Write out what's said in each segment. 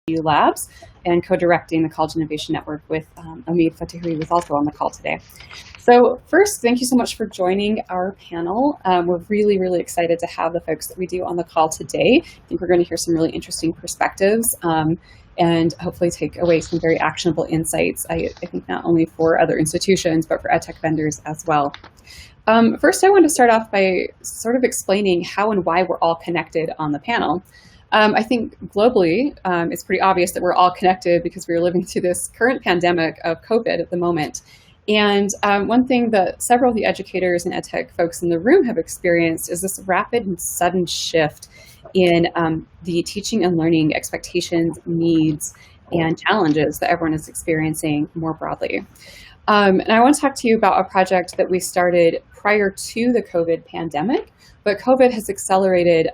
ASU Labs and co-directing the College Innovation Network with Omid Fotuhi, who is also on the call today. So first, thank you so much for joining our panel. We're really, really excited to have the folks that we do on the call today. I think we're going to hear some really interesting perspectives and hopefully take away some very actionable insights, I think not only for other institutions, but for EdTech vendors as well. First, I want to start off by sort of explaining how and why we're all connected on the panel. I think globally, it's pretty obvious that we're all connected because we're living through this current pandemic of COVID at the moment. And one thing that several of the educators and EdTech folks in the room have experienced is this rapid and sudden shift in the teaching and learning expectations, needs, and challenges that everyone is experiencing more broadly. And I want to talk to you about a project that we started prior to the COVID pandemic, but COVID has accelerated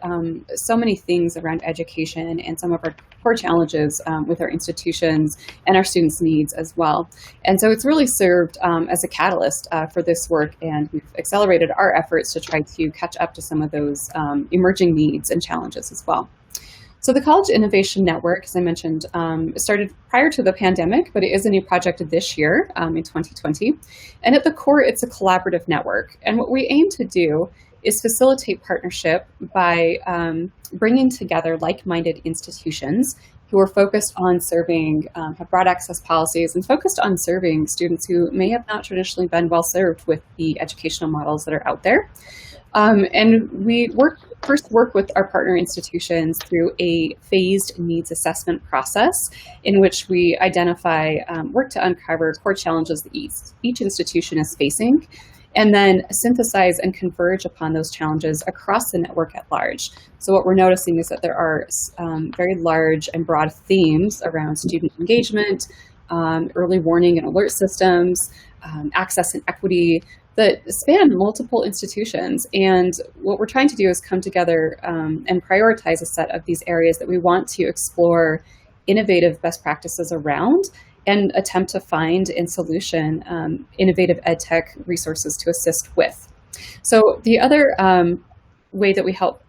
so many things around education and some of our core challenges with our institutions and our students' needs as well. And so it's really served as a catalyst for this work, and we've accelerated our efforts to try to catch up to some of those emerging needs and challenges as well. So the College Innovation Network, as I mentioned, started prior to the pandemic, but it is a new project this year in 2020. And at the core, it's a collaborative network. And what we aim to do is facilitate partnership by bringing together like-minded institutions who are focused on serving, have broad access policies, and focused on serving students who may have not traditionally been well served with the educational models that are out there. And we first work with our partner institutions through a phased needs assessment process in which we identify, work to uncover core challenges that each institution is facing, and then synthesize and converge upon those challenges across the network at large. So what we're noticing is that there are very large and broad themes around student engagement, early warning and alert systems, access and equity, that span multiple institutions. And what we're trying to do is come together and prioritize a set of these areas that we want to explore innovative best practices around and attempt to find and solution innovative EdTech resources to assist with. So the other way that we help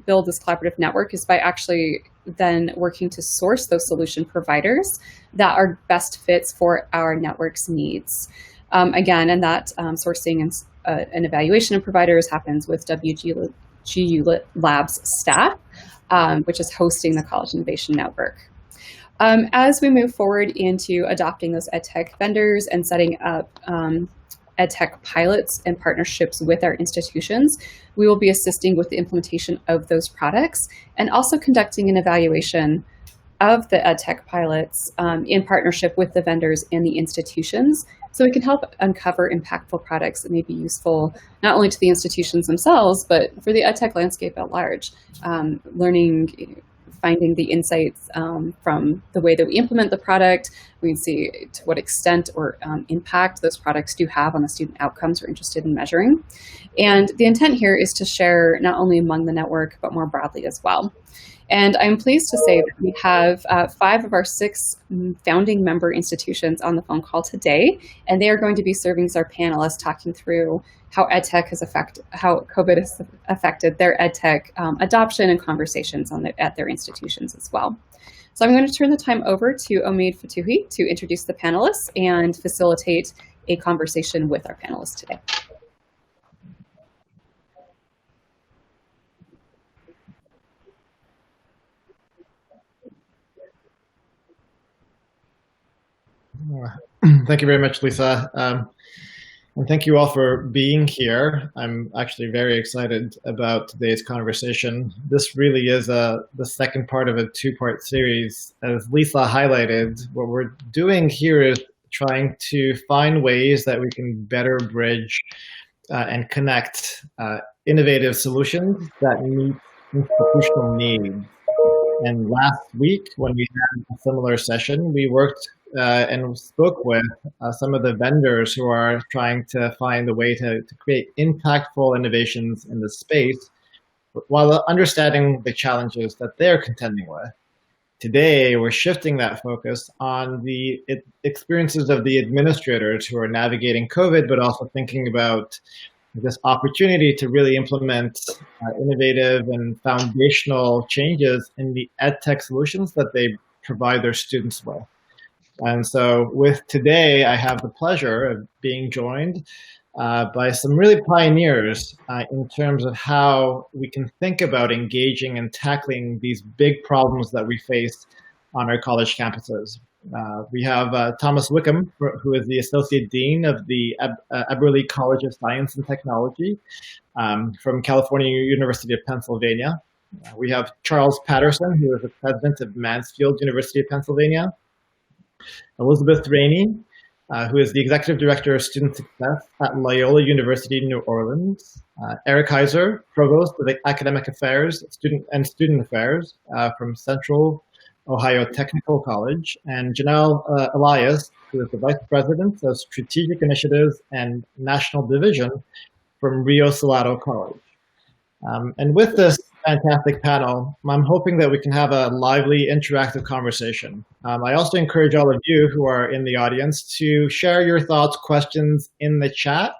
build this collaborative network is by actually then working to source those solution providers that are best fits for our network's needs. Again, and that sourcing and evaluation of providers happens with WGU Labs staff, which is hosting the College Innovation Network. As we move forward into adopting those EdTech vendors and setting up EdTech pilots and partnerships with our institutions, we will be assisting with the implementation of those products and also conducting an evaluation of the EdTech pilots in partnership with the vendors and the institutions, so we can help uncover impactful products that may be useful not only to the institutions themselves, but for the EdTech landscape at large. Finding the insights from the way that we implement the product, we can see to what extent or impact those products do have on the student outcomes we're interested in measuring. And the intent here is to share not only among the network, but more broadly as well. And I'm pleased to say that we have 5 of our 6 founding member institutions on the phone call today, and they are going to be serving as our panelists, talking through how EdTech how COVID has affected their EdTech adoption and conversations at their institutions as well. So I'm going to turn the time over to Omid Fotuhi to introduce the panelists and facilitate a conversation with our panelists today. Thank you very much, Lisa. And thank you all for being here. I'm actually very excited about today's conversation. This really is the second part of a 2-part series. As Lisa highlighted, what we're doing here is trying to find ways that we can better bridge and connect innovative solutions that meet institutional needs. And last week, when we had a similar session, we worked and spoke with some of the vendors who are trying to find a way to create impactful innovations in the space while understanding the challenges that they're contending with. Today, we're shifting that focus on the experiences of the administrators who are navigating COVID, but also thinking about this opportunity to really implement innovative and foundational changes in the EdTech solutions that they provide their students with. And so with today, I have the pleasure of being joined by some really pioneers in terms of how we can think about engaging and tackling these big problems that we face on our college campuses. We have Thomas Wickham, who is the Associate Dean of the Eberly College of Science and Technology from California University of Pennsylvania. We have Charles Patterson, who is the President of Mansfield University of Pennsylvania. Elizabeth Rainey, who is the Executive Director of Student Success at Loyola University in New Orleans. Eric Heiser, Provost of Academic Affairs Student Affairs from Central Ohio Technical College. And Janelle Elias, who is the Vice President of Strategic Initiatives and National Division from Rio Salado College. And with this fantastic panel, I'm hoping that we can have a lively, interactive conversation. I also encourage all of you who are in the audience to share your thoughts, questions in the chat.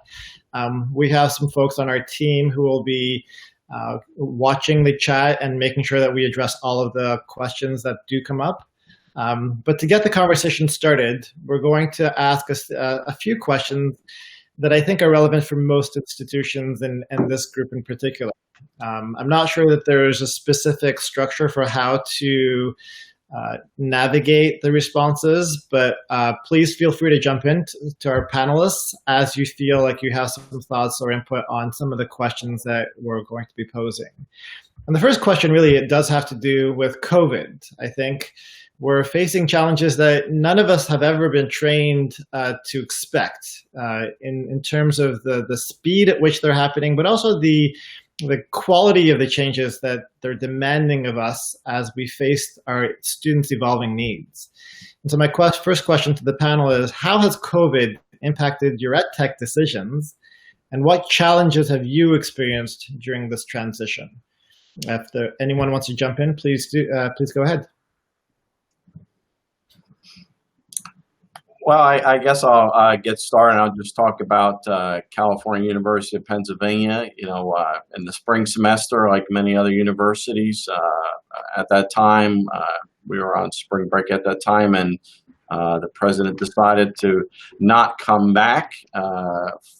We have some folks on our team who will be watching the chat and making sure that we address all of the questions that do come up. But to get the conversation started, we're going to ask a few questions that I think are relevant for most institutions and this group in particular. I'm not sure that there's a specific structure for how to navigate the responses, but please feel free to jump in to our panelists as you feel like you have some thoughts or input on some of the questions that we're going to be posing. And the first question really, it does have to do with COVID. I think we're facing challenges that none of us have ever been trained to expect in terms of the speed at which they're happening, but also the quality of the changes that they're demanding of us as we face our students' evolving needs. And so my first question to the panel is, how has COVID impacted your EdTech decisions, and what challenges have you experienced during this transition? If anyone wants to jump in, please go ahead. Well, I guess I'll get started. I'll just talk about California University of Pennsylvania. You know, in the spring semester, like many other universities, at that time, we were on spring break at that time, and the president decided to not come back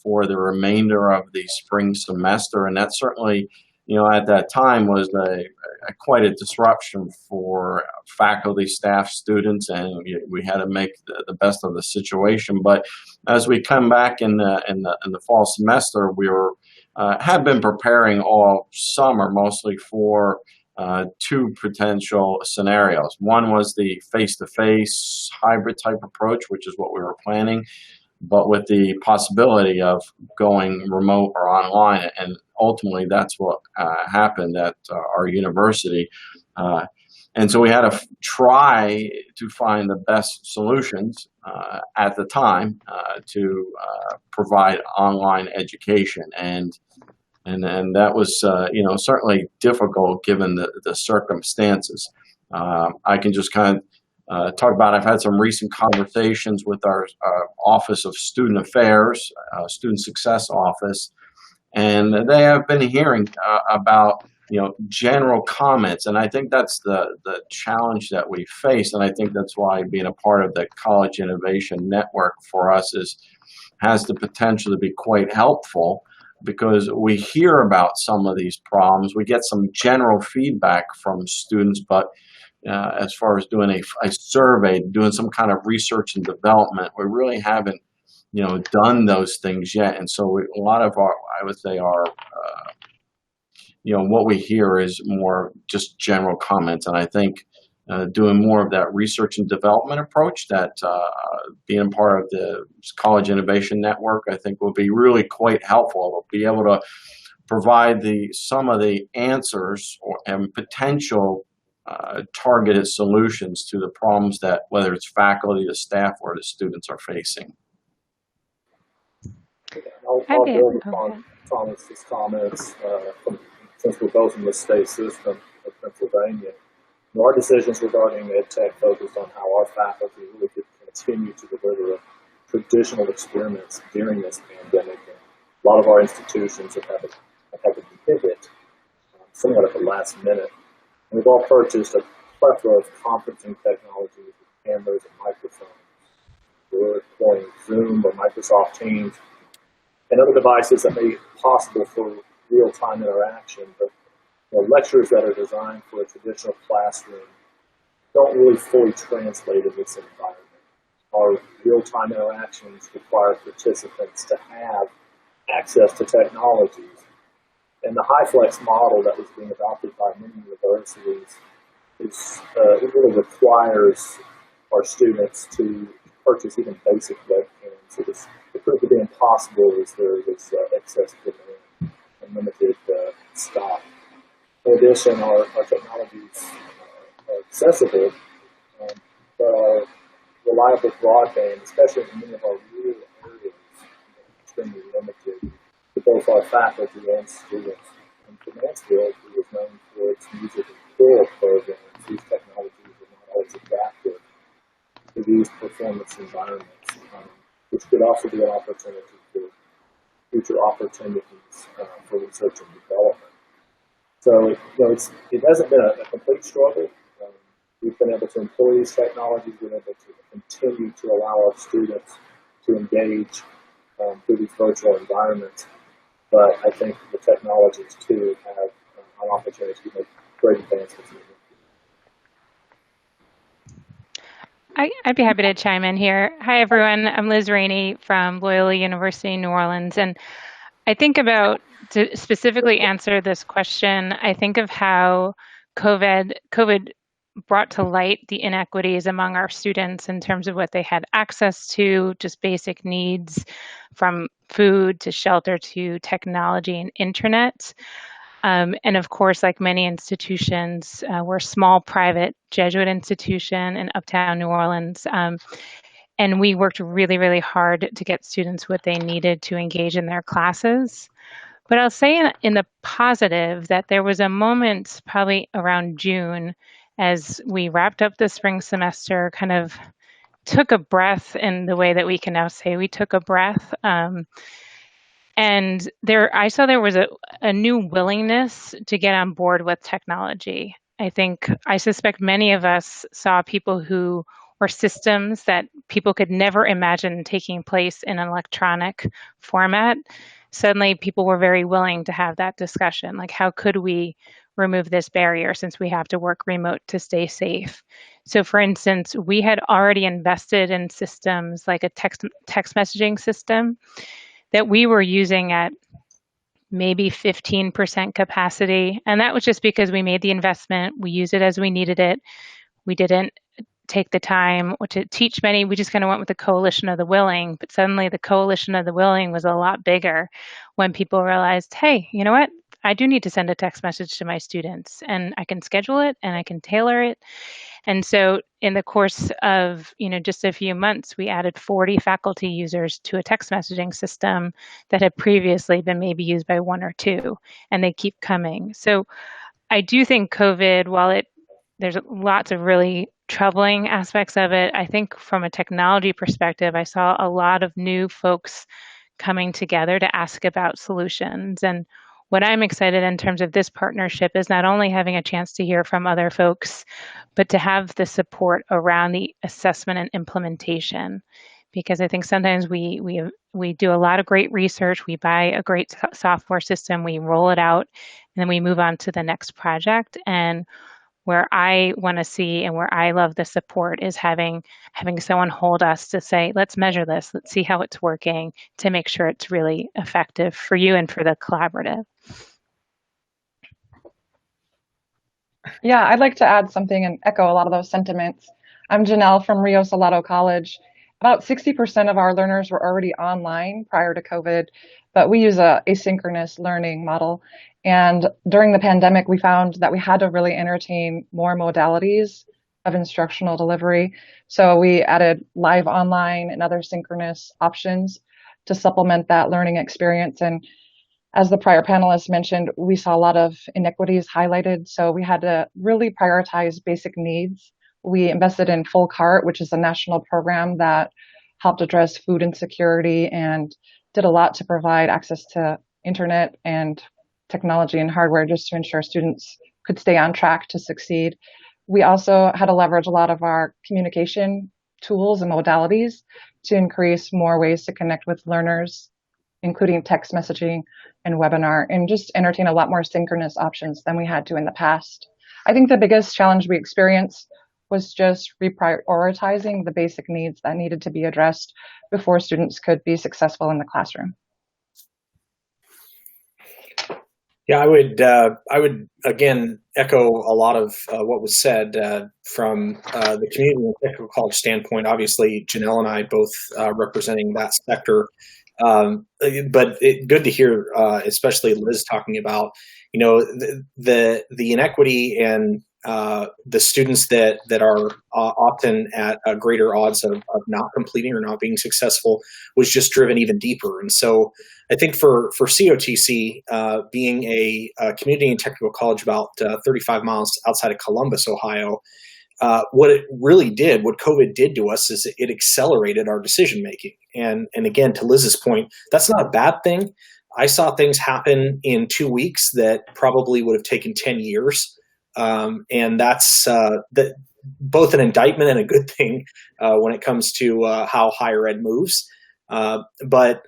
for the remainder of the spring semester, and that certainly, you know, at that time was quite a disruption for faculty, staff, students, and we had to make the best of the situation. But as we come back in the fall semester, we have been preparing all summer mostly for two potential scenarios. One was the face-to-face hybrid type approach, which is what we were planning, but with the possibility of going remote or online. And ultimately, that's what happened at our university. And so we had to try to find the best solutions at the time to provide online education. And that was, you know, certainly difficult given the circumstances. I can just kind of talk about, I've had some recent conversations with our Office of Student Affairs, Student Success Office, and they have been hearing about, you know, general comments. And I think that's the challenge that we face. And I think that's why being a part of the College Innovation Network for us has the potential to be quite helpful, because we hear about some of these problems. We get some general feedback from students, but as far as doing a survey, doing some kind of research and development, we really haven't, you know, done those things yet. And so a lot of our, I would say, you know, what we hear is more just general comments. And I think doing more of that research and development approach, that being part of the College Innovation Network, I think will be really quite helpful. We'll be able to provide some of the answers and potential targeted solutions to the problems that, whether it's faculty, the staff, or the students are facing. I'll build upon Thomas's comments since we're both in the state system of Pennsylvania. Our decisions regarding EdTech focused on how our faculty really could continue to deliver traditional experiments during this pandemic. And a lot of our institutions have had to pivot somewhat at the last minute. And we've all purchased a plethora of conferencing technologies with cameras and microphones. We're deploying Zoom or Microsoft Teams and other devices that make it possible for real-time interaction. But lectures that are designed for a traditional classroom don't really fully translate in this environment. Our real-time interactions require participants to have access to technologies. And the HighFlex model that was being adopted by many universities it really requires our students to purchase even basic webcams. So it proved to be impossible as there was excess demand and limited stock. In addition, our technologies are accessible, but our reliable broadband, especially in many of our rural areas, is extremely limited to both our faculty and students. And for Mansfield, who is known for its music and choral programs, these technologies are not always adapted to these performance environments, which could also be an opportunity for future opportunities for research and development. So, it hasn't been a complete struggle. We've been able to employ these technologies. We've been able to continue to allow our students to engage through these virtual environments. But I think the technologies, too, have an opportunity to make great advancements in the I'd be happy to chime in here. Hi, everyone. I'm Liz Rainey from Loyola University, New Orleans. And I think about, to specifically answer this question, I think of how COVID brought to light the inequities among our students in terms of what they had access to, just basic needs from food to shelter to technology and internet. And of course, like many institutions, we're a small private Jesuit institution in uptown New Orleans. And we worked really, really hard to get students what they needed to engage in their classes. But I'll say in the positive that there was a moment probably around June as we wrapped up the spring semester, kind of took a breath in the way that we can now say we took a breath. And I saw there was a new willingness to get on board with technology. I suspect many of us saw people who were systems that people could never imagine taking place in an electronic format. Suddenly, people were very willing to have that discussion. Like, how could we remove this barrier since we have to work remote to stay safe? So, for instance, we had already invested in systems like a text messaging system that we were using at maybe 15% capacity. And that was just because we made the investment. We used it as we needed it. We didn't take the time to teach many. We just kind of went with the coalition of the willing. But suddenly the coalition of the willing was a lot bigger when people realized, hey, you know what? I do need to send a text message to my students, and I can schedule it and I can tailor it. And so in the course of just a few months, we added 40 faculty users to a text messaging system that had previously been maybe used by one or two, and they keep coming. So I do think COVID, while there's lots of really troubling aspects of it, I think from a technology perspective, I saw a lot of new folks coming together to ask about solutions. And what I'm excited in terms of this partnership is not only having a chance to hear from other folks, but to have the support around the assessment and implementation. Because I think sometimes we do a lot of great research, we buy a great software system, we roll it out, and then we move on to the next project. And where I want to see and where I love the support is having someone hold us to say, let's measure this, let's see how it's working to make sure it's really effective for you and for the collaborative. Yeah, I'd like to add something and echo a lot of those sentiments. I'm Janelle from Rio Salado College. About 60% of our learners were already online prior to COVID, but we use a asynchronous learning model. And during the pandemic, we found that we had to really entertain more modalities of instructional delivery. So we added live online and other synchronous options to supplement that learning experience. And as the prior panelists mentioned, we saw a lot of inequities highlighted. So we had to really prioritize basic needs. We invested in Full Cart, which is a national program that helped address food insecurity and did a lot to provide access to internet and technology and hardware just to ensure students could stay on track to succeed. We also had to leverage a lot of our communication tools and modalities to increase more ways to connect with learners, including text messaging and webinar, and just entertain a lot more synchronous options than we had to in the past. I think the biggest challenge we experienced was just reprioritizing the basic needs that needed to be addressed before students could be successful in the classroom. Yeah, I would again echo a lot of what was said from the community and technical college standpoint. Obviously, Janelle and I both representing that sector, but good to hear, especially Liz talking about, the inequity and the students that are often at greater odds of not completing or not being successful was just driven even deeper. And so I think for COTC, being a community and technical college about 35 miles outside of Columbus, Ohio, what it really did, what COVID did to us, is it accelerated our decision making. And again, to Liz's point, that's not a bad thing. I saw things happen in 2 weeks that probably would have taken 10 years. And that's that both an indictment and a good thing when it comes to how higher ed moves. But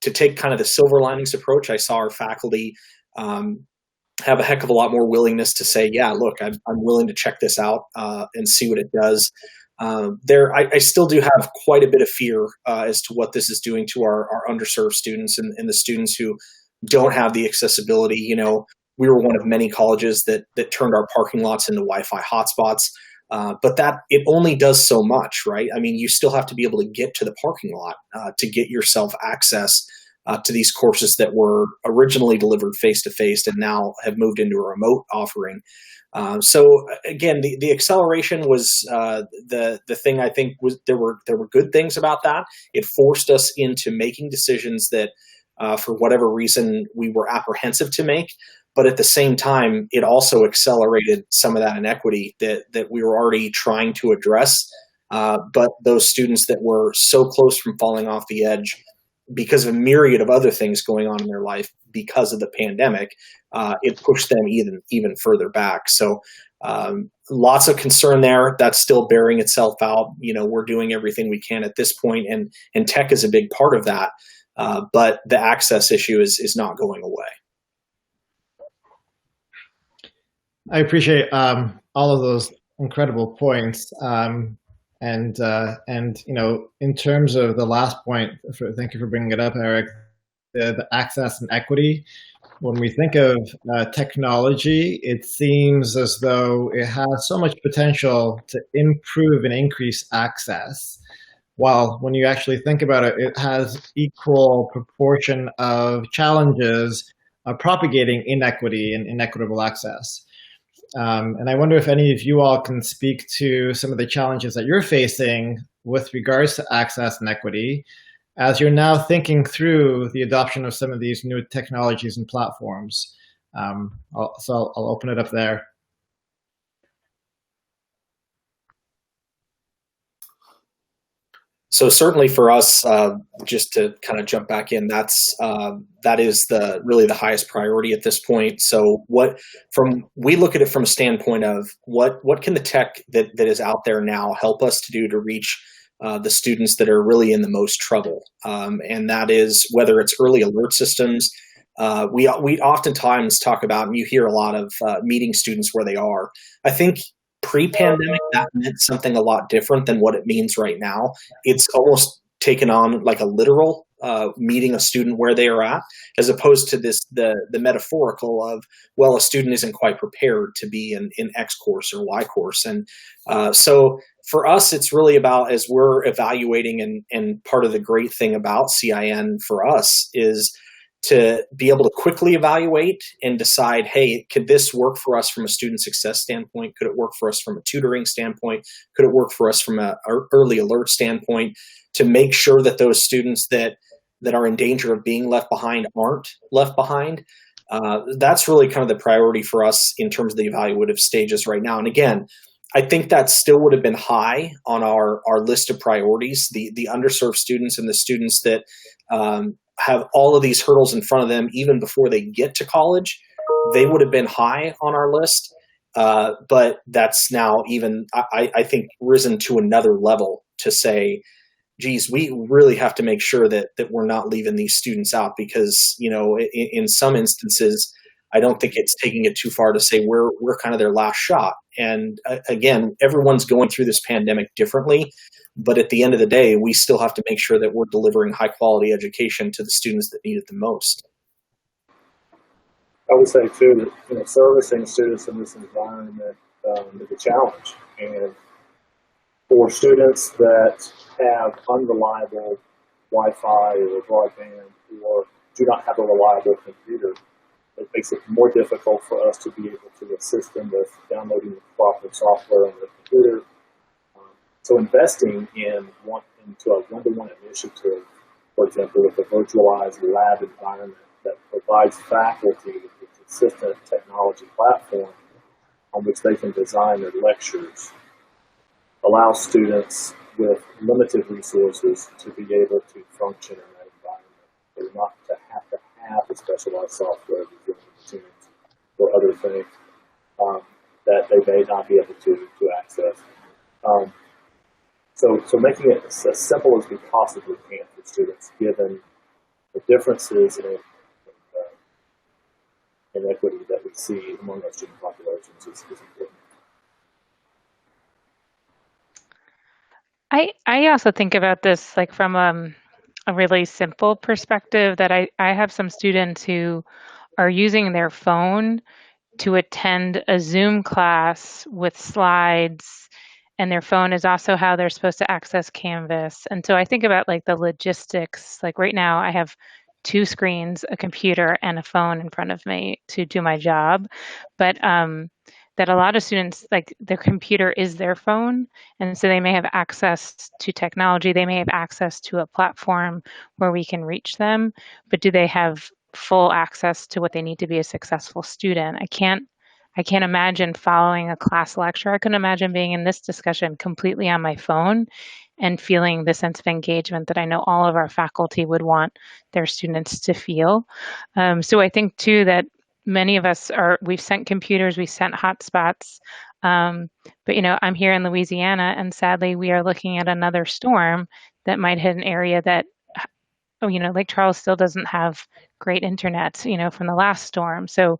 to take kind of the silver linings approach, I saw our faculty have a heck of a lot more willingness to say, yeah, look, I'm willing to check this out and see what it does. I still do have quite a bit of fear as to what this is doing to our underserved students and the students who don't have the accessibility. We were one of many colleges that turned our parking lots into Wi-Fi hotspots, but that it only does so much, right? I mean, you still have to be able to get to the parking lot to get yourself access to these courses that were originally delivered face-to-face and now have moved into a remote offering. So again, the acceleration was the thing. I think was there were good things about that. It forced us into making decisions that for whatever reason we were apprehensive to make. But at the same time, it also accelerated some of that inequity that we were already trying to address. But those students that were so close from falling off the edge because of a myriad of other things going on in their life because of the pandemic, it pushed them even further back. So lots of concern there. That's still bearing itself out. We're doing everything we can at this point, and tech is a big part of that. But the access issue is not going away. I appreciate all of those incredible points. And in terms of the last point, thank you for bringing it up, Eric, the access and equity. When we think of technology, it seems as though it has so much potential to improve and increase access. While when you actually think about it, it has equal proportion of challenges propagating inequity and inequitable access. And I wonder if any of you all can speak to some of the challenges that you're facing with regards to access and equity as you're now thinking through the adoption of some of these new technologies and platforms. So I'll open it up there. So certainly for us, just to kind of jump back in, that is really the highest priority at this point. So we look at it from a standpoint of what can the tech that is out there now help us to do to reach the students that are really in the most trouble, and that is whether it's early alert systems. We oftentimes talk about, and you hear a lot of meeting students where they are. I think pre-pandemic, that meant something a lot different than what it means right now. It's almost taken on like a literal meeting a student where they are at, as opposed to the metaphorical of, well, a student isn't quite prepared to be in X course or Y course. And so for us, it's really about, as we're evaluating, and part of the great thing about CIN for us is to be able to quickly evaluate and decide, hey, could this work for us from a student success standpoint? Could it work for us from a tutoring standpoint? Could it work for us from an early alert standpoint, to make sure that those students that are in danger of being left behind aren't left behind? That's really kind of the priority for us in terms of the evaluative stages right now. And again, I think that still would have been high on our list of priorities. The underserved students and the students that have all of these hurdles in front of them even before they get to college, they would have been high on our list. But that's now even, I think, risen to another level to say, geez, we really have to make sure that we're not leaving these students out, because, in some instances, I don't think it's taking it too far to say we're kind of their last shot. And again, everyone's going through this pandemic differently, but at the end of the day, we still have to make sure that we're delivering high quality education to the students that need it the most. I would say too that servicing students in this environment is a challenge, and for students that have unreliable Wi-Fi or broadband or do not have a reliable computer, it makes it more difficult for us to be able to assist them with downloading the proper software on their computer. So investing into a one-to-one initiative, for example, with a virtualized lab environment that provides faculty with a consistent technology platform on which they can design their lectures, allows students with limited resources to be able to function in that environment. They're not to have the specialized software or other things that they may not be able to access. So making it as simple as we possibly can for students, given the differences in inequity that we see among our student populations is important. I also think about this like from a really simple perspective, that I have some students who are using their phone to attend a Zoom class with slides, and their phone is also how they're supposed to access Canvas. And so I think about like the logistics. Like right now I have 2 screens, a computer and a phone in front of me to do my job. But that a lot of students, like their computer is their phone. And so they may have access to technology. They may have access to a platform where we can reach them, but do they have full access to what they need to be a successful student? I can't imagine following a class lecture. I couldn't imagine being in this discussion completely on my phone and feeling the sense of engagement that I know all of our faculty would want their students to feel. So I think too that many of us we've sent computers, we've sent hotspots, but I'm here in Louisiana, and sadly we are looking at another storm that might hit an area that, Lake Charles still doesn't have great internet, from the last storm. So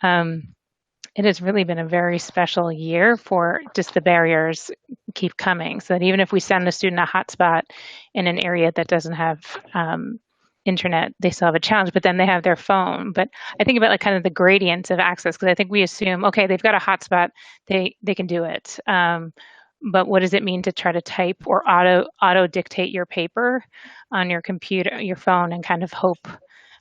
it has really been a very special year for just the barriers keep coming, so that even if we send a student a hotspot in an area that doesn't have internet, they still have a challenge, but then they have their phone. But I think about like kind of the gradients of access, because I think we assume, okay, they've got a hotspot, they can do it. But what does it mean to try to type or auto dictate your paper on your computer, your phone, and kind of hope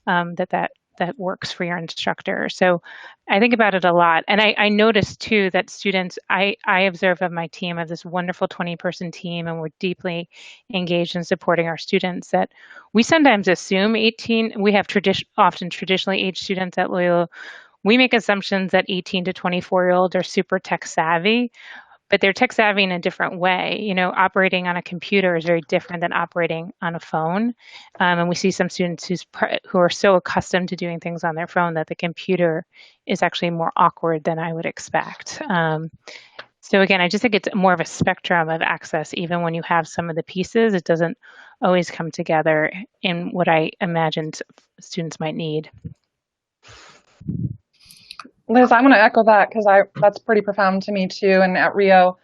that works for your instructor? So I think about it a lot. And I noticed too that students, I observe of my team, of this wonderful 20-person team, and we're deeply engaged in supporting our students, that we sometimes assume we have often traditionally aged students at Loyola. We make assumptions that 18 to 24-year-olds are super tech savvy, but they're tech savvy in a different way. Operating on a computer is very different than operating on a phone. And we see some students who are so accustomed to doing things on their phone that the computer is actually more awkward than I would expect. So again, I just think it's more of a spectrum of access. Even when you have some of the pieces, it doesn't always come together in what I imagined students might need. Liz, I want to echo that, because that's pretty profound to me too. And at Rio,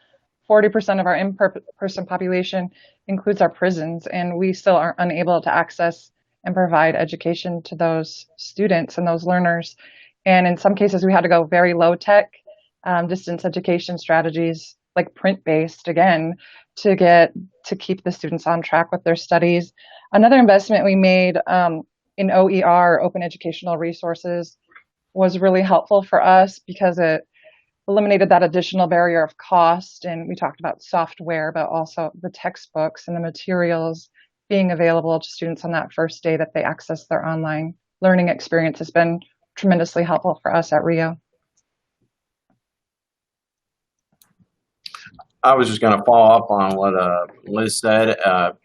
40% of our in-person population includes our prisons, and we still are unable to access and provide education to those students and those learners. And in some cases, we had to go very low tech distance education strategies, like print-based, again, to keep the students on track with their studies. Another investment we made in OER, Open Educational Resources, was really helpful for us because it eliminated that additional barrier of cost. And we talked about software, but also the textbooks and the materials being available to students on that first day that they access their online learning experience has been tremendously helpful for us at Rio. I was just going to follow up on what Liz said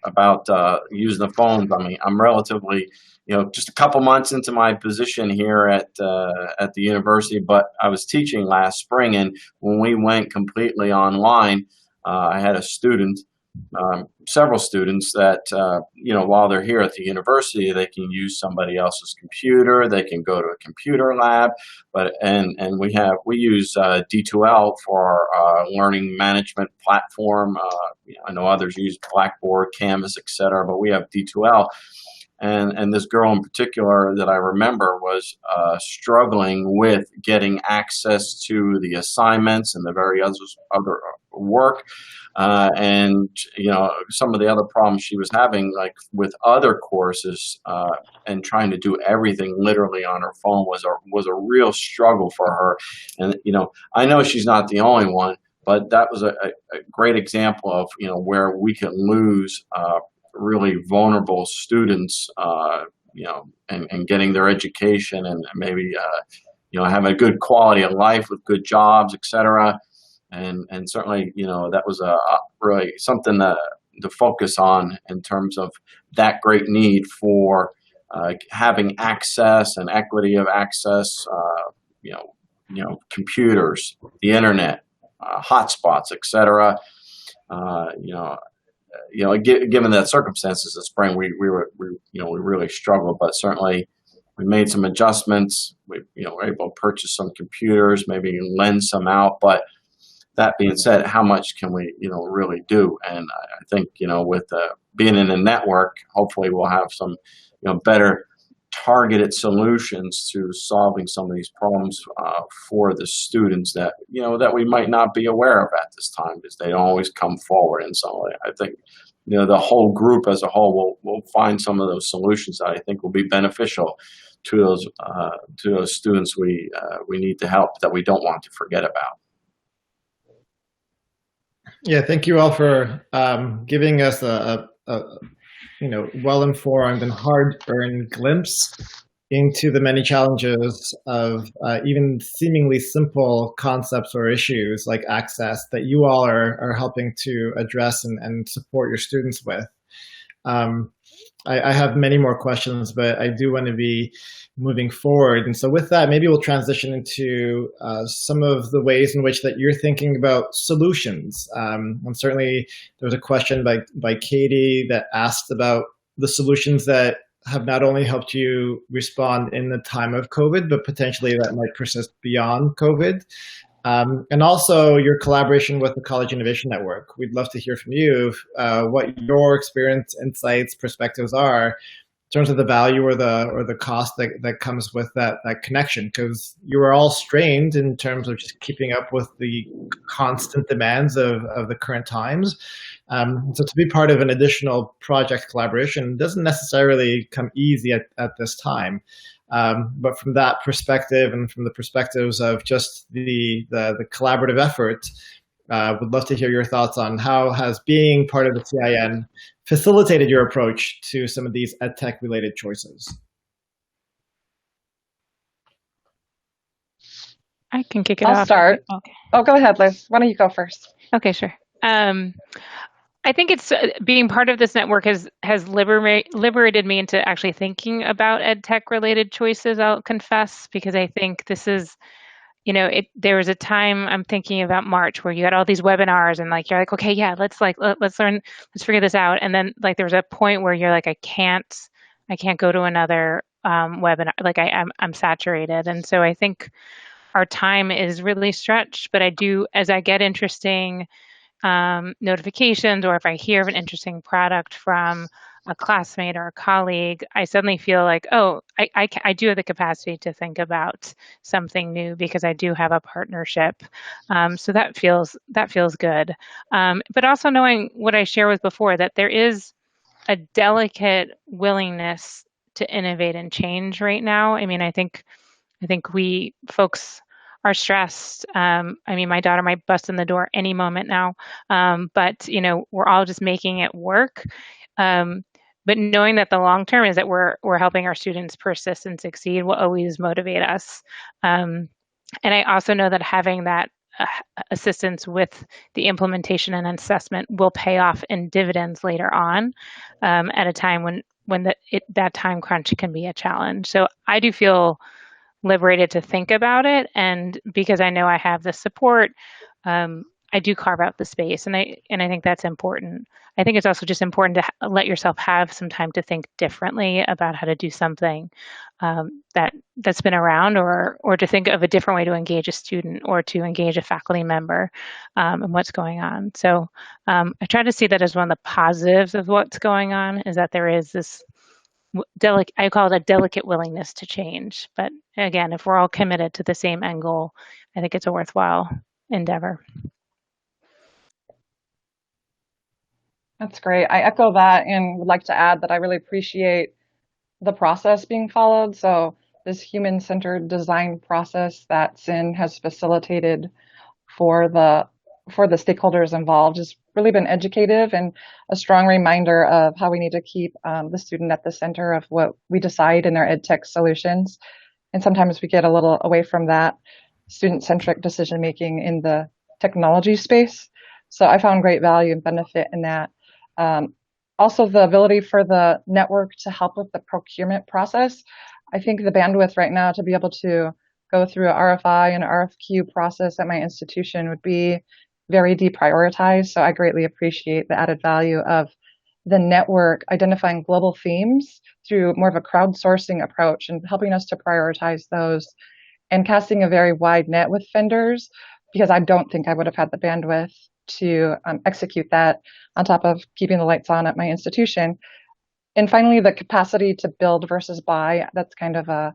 about using the phones. I mean, I'm relatively, just a couple months into my position here at the university, but I was teaching last spring, and when we went completely online, I had a student, several students that while they're here at the university, they can use somebody else's computer, they can go to a computer lab, and we use D2L for our learning management platform. I know others use Blackboard, Canvas, etc., but we have D2L. And this girl in particular that I remember was struggling with getting access to the assignments and the various other work. And some of the other problems she was having, like with other courses, and trying to do everything literally on her phone was a real struggle for her. And I know she's not the only one, but that was a great example of where we can lose really vulnerable students, and getting their education and maybe having a good quality of life with good jobs, etc. And certainly, that was really something to focus on in terms of that great need for having access and equity of access, computers, the internet, hotspots, etc. Given that circumstances this spring, we really struggled, but certainly we made some adjustments. We were able to purchase some computers, maybe lend some out, but that being said, how much can we, really do? And I think, with being in a network, hopefully we'll have some, better targeted solutions to solving some of these problems for the students that, that we might not be aware of at this time because they don't always come forward. And so I think, the whole group as a whole will find some of those solutions that I think will be beneficial to those students we need to help, that we don't want to forget about. Yeah, thank you all for giving us a well-informed and hard-earned glimpse into the many challenges of even seemingly simple concepts or issues like access that you all are helping to address and support your students with. I have many more questions, but I do want to be moving forward. And so with that, maybe we'll transition into some of the ways in which that you're thinking about solutions. And certainly there was a question by Katie that asked about the solutions that have not only helped you respond in the time of COVID, but potentially that might persist beyond COVID. And also your collaboration with the College Innovation Network. We'd love to hear from you what your experience, insights, perspectives are in terms of the value or the cost that comes with that connection, because you are all strained in terms of just keeping up with the constant demands of the current times. So to be part of an additional project collaboration doesn't necessarily come easy at this time. But from that perspective and from the perspectives of just the collaborative effort, would love to hear your thoughts on how has being part of the CIN facilitated your approach to some of these EdTech related choices. I can kick it off. I'll start. Okay. Oh, go ahead, Liz. Why don't you go first? Okay, sure. I think it's being part of this network has liberated me into actually thinking about EdTech related choices, I'll confess, because I think this is, there was a time I'm thinking about March where you had all these webinars and you're like, okay, yeah, let's learn, let's figure this out. And then there was a point where you're like, I can't go to another webinar. I'm saturated. And so I think our time is really stretched, but as I get interesting notifications, or if I hear of an interesting product from a classmate or a colleague, I suddenly feel like, oh, I do have the capacity to think about something new because I do have a partnership. So that feels good. But also knowing what I shared with before, that there is a delicate willingness to innovate and change right now. I mean, I think we folks are stressed. My daughter might bust in the door any moment now, but we're all just making it work. But knowing that the long term is that we're helping our students persist and succeed will always motivate us. And I also know that having that assistance with the implementation and assessment will pay off in dividends later on, at a time when that time crunch can be a challenge. So I do feel liberated to think about it, and because I know I have the support, I do carve out the space, and I think that's important. I think it's also just important to let yourself have some time to think differently about how to do something that's been around, or to think of a different way to engage a student or to engage a faculty member, and what's going on. So I try to see that as one of the positives of what's going on, is that there is this I call it a delicate willingness to change. But again, if we're all committed to the same end goal, I think it's a worthwhile endeavor. That's great. I echo that and would like to add that I really appreciate the process being followed. So this human-centered design process that SIN has facilitated for the stakeholders involved has really been educative and a strong reminder of how we need to keep the student at the center of what we decide in our EdTech solutions. And sometimes we get a little away from that student-centric decision-making in the technology space. So I found great value and benefit in that. Also, the ability for the network to help with the procurement process. I think the bandwidth right now to be able to go through an RFI and RFQ process at my institution would be very deprioritized. So I greatly appreciate the added value of the network identifying global themes through more of a crowdsourcing approach and helping us to prioritize those and casting a very wide net with vendors, because I don't think I would have had the bandwidth to execute that on top of keeping the lights on at my institution. And finally, the capacity to build versus buy. That's kind of a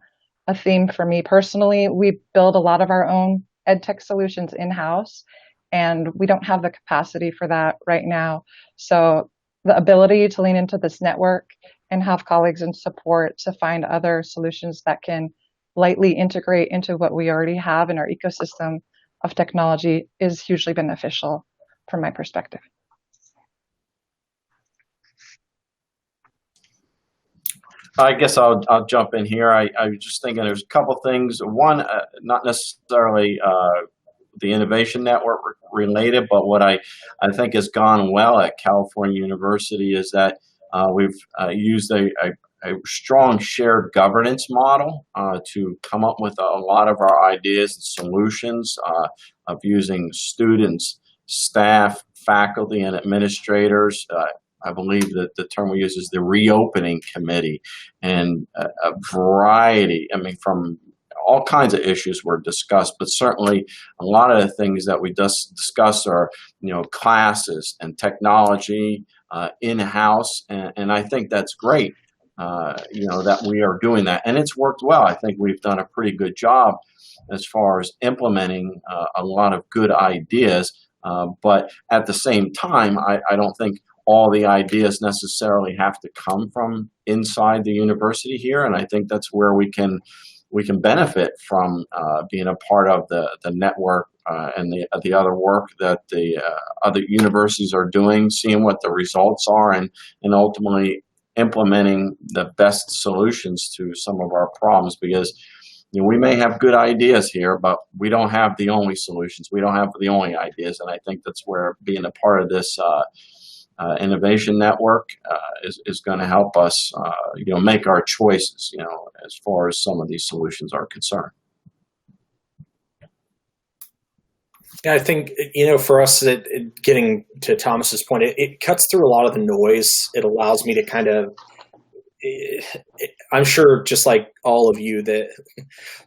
theme for me personally. We build a lot of our own EdTech solutions in-house, and we don't have the capacity for that right now. So the ability to lean into this network and have colleagues and support to find other solutions that can lightly integrate into what we already have in our ecosystem of technology is hugely beneficial from my perspective. I guess I'll jump in here. I was just thinking there's a couple things. One, not necessarily the Innovation Network related, but what I think has gone well at California University is that we've used a strong shared governance model to come up with a lot of our ideas and solutions of using students, staff, faculty, and administrators. I believe that the term we use is the reopening committee, and a variety, from all kinds of issues were discussed, but certainly a lot of the things that we discuss are, classes and technology in-house, and I think that's great, that we are doing that, and it's worked well. I think we've done a pretty good job as far as implementing a lot of good ideas, but at the same time, I don't think all the ideas necessarily have to come from inside the university here, and I think that's where we can benefit from being a part of the network and the other work that the other universities are doing, seeing what the results are, and ultimately implementing the best solutions to some of our problems, because we may have good ideas here, but we don't have the only solutions. We don't have the only ideas, and I think that's where being a part of this innovation network is going to help us, make our choices, as far as some of these solutions are concerned. Yeah, I think, for us, getting to Thomas's point, it cuts through a lot of the noise. It allows me to kind of, I'm sure just like all of you, that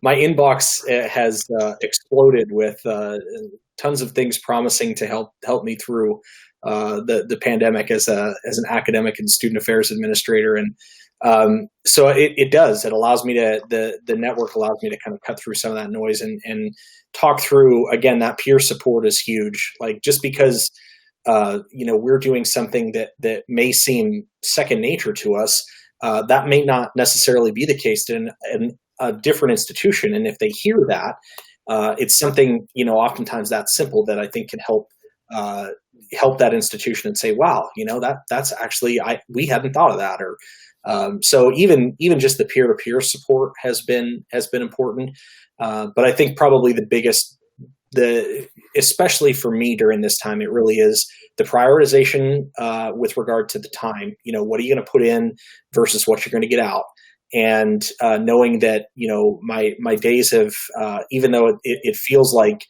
my inbox has exploded with tons of things promising to help me through the pandemic as an academic and student affairs administrator. And so it does. It allows me to, the network allows me to kind of cut through some of that noise and talk through, again, that peer support is huge. Like, just because, we're doing something that may seem second nature to us, that may not necessarily be the case in a different institution. And if they hear that, it's something, oftentimes that simple that I think can help that institution and say, wow, that's actually, we hadn't thought of that. Or so even just the peer-to-peer support has been important. But I think probably the especially for me during this time, it really is the prioritization with regard to the time. What are you going to put in versus what you're going to get out? And knowing that, my days have, even though it feels like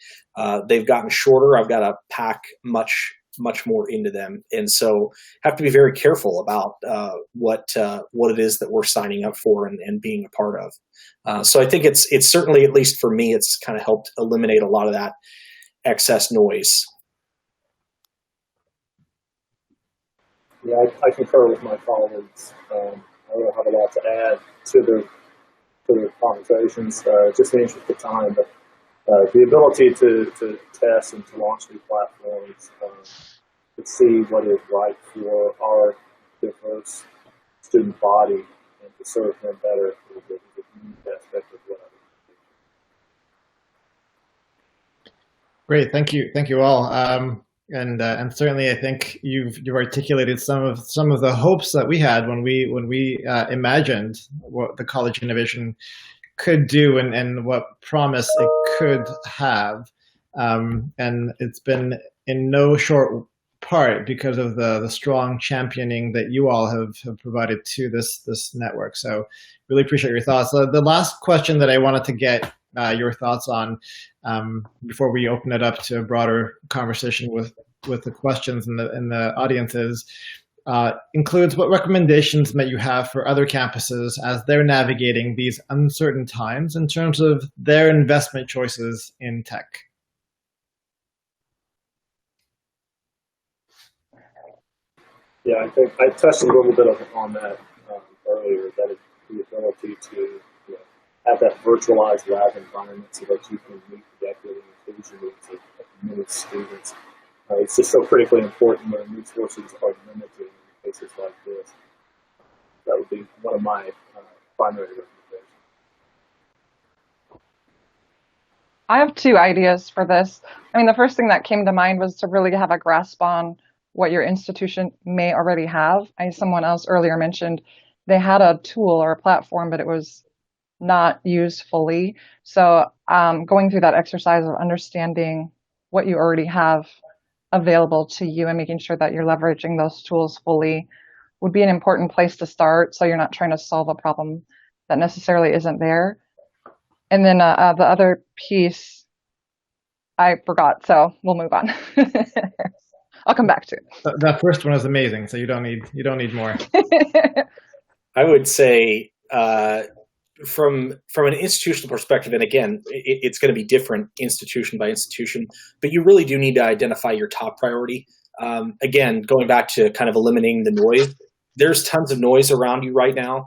they've gotten shorter, I've got to pack much more into them. And so have to be very careful about what it is that we're signing up for and being a part of. So I think it's certainly, at least for me, it's kind of helped eliminate a lot of that excess noise. Yeah, I concur with my colleagues. I don't have a lot to add to the conversations, just in the interest of time, but the ability to test and to launch new platforms, to see what is right for our diverse student body and to serve them better is a unique aspect of what I do. Great, thank you all. And certainly, I think you've articulated some of the hopes that we had when we imagined what the College Innovation could do and what promise it could have. And it's been in no short part because of the strong championing that you all have provided to this network. So really appreciate your thoughts. The last question that I wanted to get your thoughts on before we open it up to a broader conversation with the questions in the audiences includes what recommendations might you have for other campuses as they're navigating these uncertain times in terms of their investment choices in tech? Yeah, I think I touched a little bit on that earlier, that is the ability to have that virtualized lab environment so that you can meet the equity and inclusion needs of many students. It's just so critically important when resources are limited in cases like this. That would be one of my primary recommendations. I have two ideas for this. I mean, the first thing that came to mind was to really have a grasp on what your institution may already have. Someone else earlier mentioned they had a tool or a platform, but it was not used fully. So going through that exercise of understanding what you already have available to you and making sure that you're leveraging those tools fully would be an important place to start, so you're not trying to solve a problem that necessarily isn't there. And then the other piece I forgot, so we'll move on. I'll come back to it. That first one is amazing, so you don't need more. I would say from an institutional perspective, and again, it's going to be different institution by institution, but you really do need to identify your top priority. Again, going back to kind of eliminating the noise, there's tons of noise around you right now.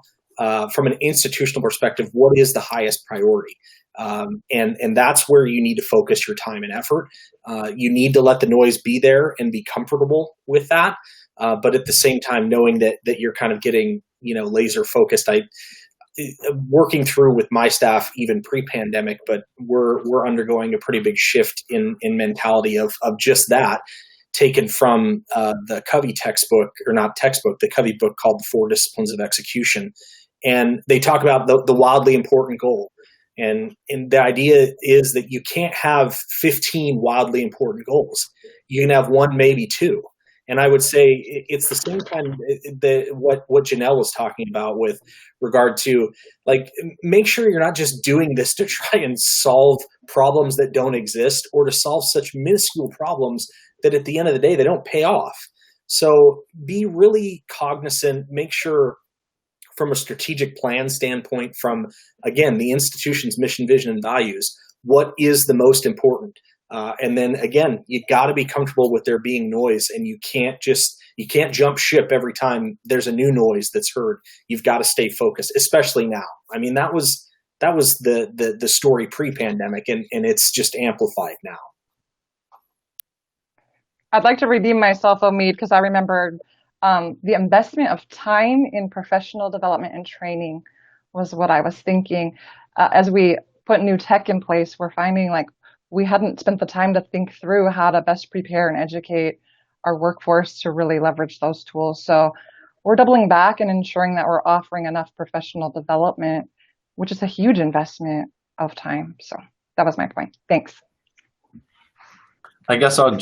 From an institutional perspective, what is the highest priority? And that's where you need to focus your time and effort. You need to let the noise be there and be comfortable with that. But at the same time, knowing that you're kind of getting, laser focused. Working through with my staff even pre-pandemic, but we're undergoing a pretty big shift in mentality of just that, taken from the Covey textbook, or not textbook, the Covey book called The 4 Disciplines of Execution. And they talk about the wildly important goal. And the idea is that you can't have 15 wildly important goals. You can have one, maybe two. And I would say it's the same kind of what Janelle was talking about with regard to, like, make sure you're not just doing this to try and solve problems that don't exist, or to solve such minuscule problems that at the end of the day, they don't pay off. So be really cognizant, make sure from a strategic plan standpoint, from, again, the institution's mission, vision, and values, what is the most important? And then again, you got to be comfortable with there being noise, and you can't jump ship every time there's a new noise that's heard. You've got to stay focused, especially now. I mean, that was the story pre-pandemic, and it's just amplified now. I'd like to redeem myself, Omid, because I remembered the investment of time in professional development and training was what I was thinking. As we put new tech in place, we're finding like we hadn't spent the time to think through how to best prepare and educate our workforce to really leverage those tools. So we're doubling back and ensuring that we're offering enough professional development, which is a huge investment of time. So that was my point. Thanks. I guess I'll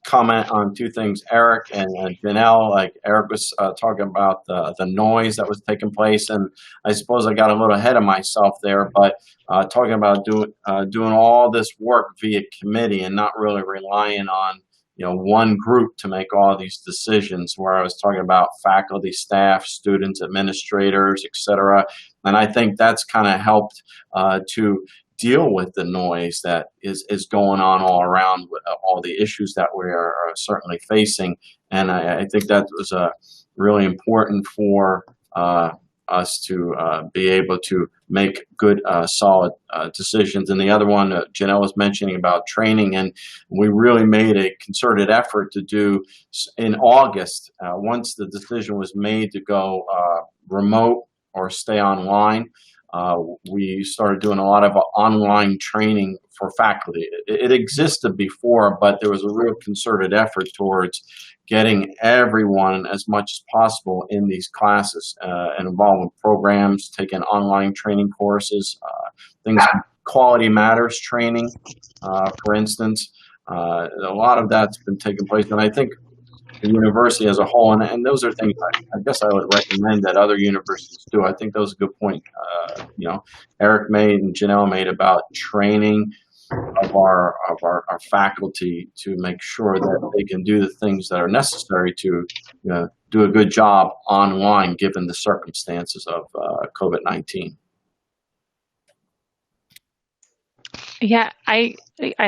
comment on two things. Eric and Janelle, like Eric was talking about the noise that was taking place, and I suppose I got a little ahead of myself there, but talking about doing all this work via committee and not really relying on one group to make all these decisions, where I was talking about faculty, staff, students, administrators, etc. And I think that's kind of helped to deal with the noise that is going on all around, with all the issues that we are certainly facing. And I think that was really important for us to be able to make good, solid decisions. And the other one, Janelle was mentioning about training, and we really made a concerted effort to do in August, once the decision was made to go remote or stay online. We started doing a lot of online training for faculty. It existed before, but there was a real concerted effort towards getting everyone as much as possible in these classes and involved in programs, taking online training courses, things like Quality Matters training, for instance. A lot of that's been taking place, and I think the university as a whole, and those are things I guess I would recommend that other universities do. I think that was a good point. Eric made and Janelle made about training of our faculty to make sure that they can do the things that are necessary to do a good job online, given the circumstances of COVID-19. Yeah, I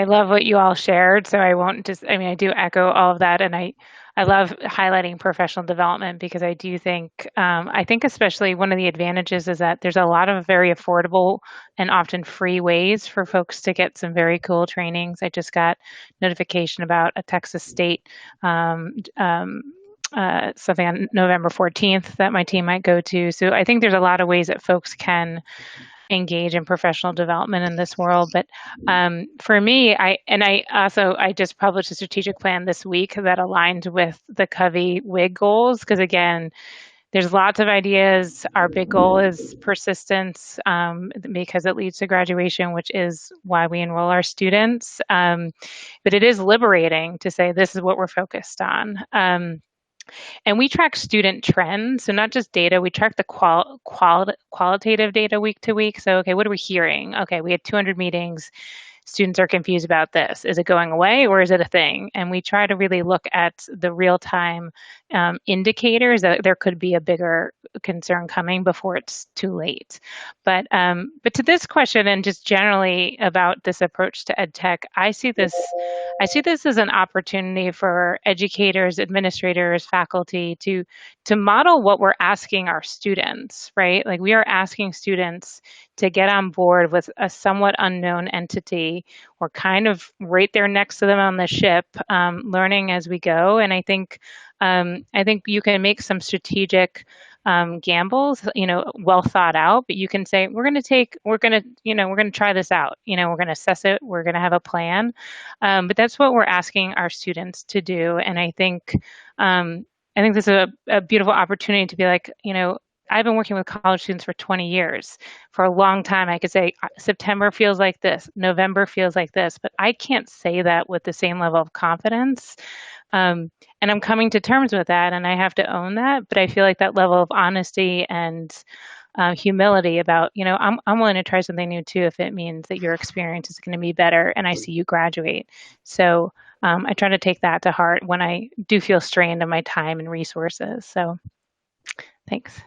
love what you all shared, so I won't I do echo all of that, and I love highlighting professional development, because I do think, I think especially one of the advantages is that there's a lot of very affordable and often free ways for folks to get some very cool trainings. I just got notification about a Texas State something on November 14th that my team might go to. So I think there's a lot of ways that folks can engage in professional development in this world. But for me, I just published a strategic plan this week that aligned with the Covey WIG goals, because again, there's lots of ideas. Our big goal is persistence, because it leads to graduation, which is why we enroll our students. But it is liberating to say this is what we're focused on. And we track student trends, so not just data. We track the qualitative data week to week. So, okay, what are we hearing? Okay, we had 200 meetings. Students are confused about this. Is it going away or is it a thing? And we try to really look at the real-time indicators that there could be a bigger concern coming before it's too late. But to this question, and just generally about this approach to EdTech, I see this as an opportunity for educators, administrators, faculty to model what we're asking our students, right? Like, we are asking students to get on board with a somewhat unknown entity. We're kind of right there next to them on the ship, learning as we go. And I think you can make some strategic gambles, well thought out, but you can say, we're going to try this out. We're going to assess it. We're going to have a plan. But that's what we're asking our students to do. And I think this is a beautiful opportunity to be like, I've been working with college students for 20 years. For a long time, I could say September feels like this, November feels like this, but I can't say that with the same level of confidence. And I'm coming to terms with that, and I have to own that. But I feel like that level of honesty and humility about, I'm willing to try something new too if it means that your experience is going to be better and I see you graduate. So I try to take that to heart when I do feel strained on my time and resources. So thanks.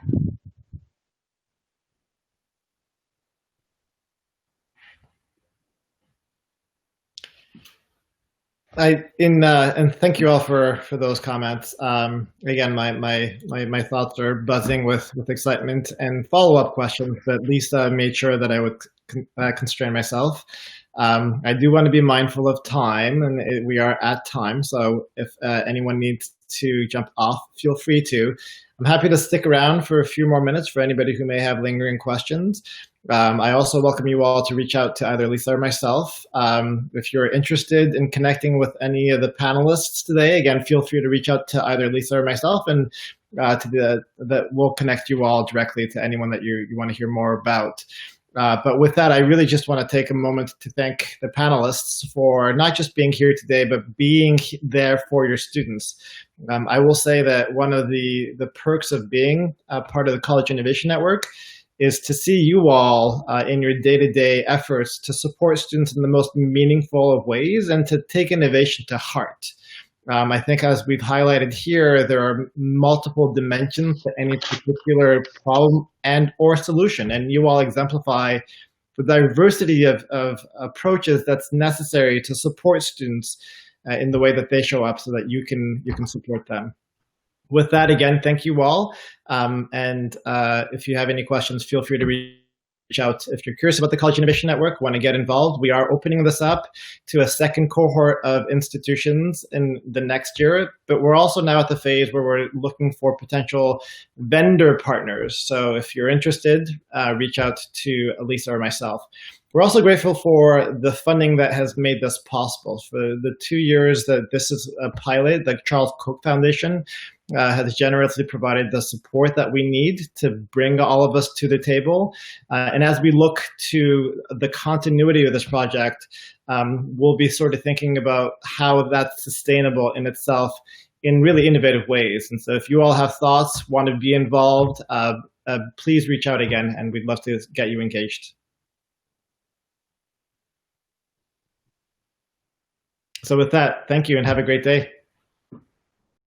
And thank you all for those comments. Again, my thoughts are buzzing with excitement and follow-up questions that Lisa made sure that I would constrain myself. I do want to be mindful of time, and we are at time. So if anyone needs to jump off, feel free to. I'm happy to stick around for a few more minutes for anybody who may have lingering questions. I also welcome you all to reach out to either Lisa or myself. If you're interested in connecting with any of the panelists today, again, feel free to reach out to either Lisa or myself, and we'll connect you all directly to anyone that you want to hear more about. But with that, I really just want to take a moment to thank the panelists for not just being here today, but being there for your students. I will say that one of the perks of being a part of the College Innovation Network is to see you all in your day-to-day efforts to support students in the most meaningful of ways and to take innovation to heart. I think as we've highlighted here, there are multiple dimensions to any particular problem and or solution, and you all exemplify the diversity of approaches that's necessary to support students in the way that they show up so that you can support them. With that, again, thank you all. And if you have any questions, feel free to reach out. If you're curious about the College Innovation Network, want to get involved, we are opening this up to a second cohort of institutions in the next year. But we're also now at the phase where we're looking for potential vendor partners. So if you're interested, reach out to Elisa or myself. We're also grateful for the funding that has made this possible. For the 2 years that this is a pilot, the Charles Koch Foundation has generously provided the support that we need to bring all of us to the table. And as we look to the continuity of this project, we'll be sort of thinking about how that's sustainable in itself in really innovative ways. And so if you all have thoughts, want to be involved, please reach out again, and we'd love to get you engaged. So with that, thank you and have a great day.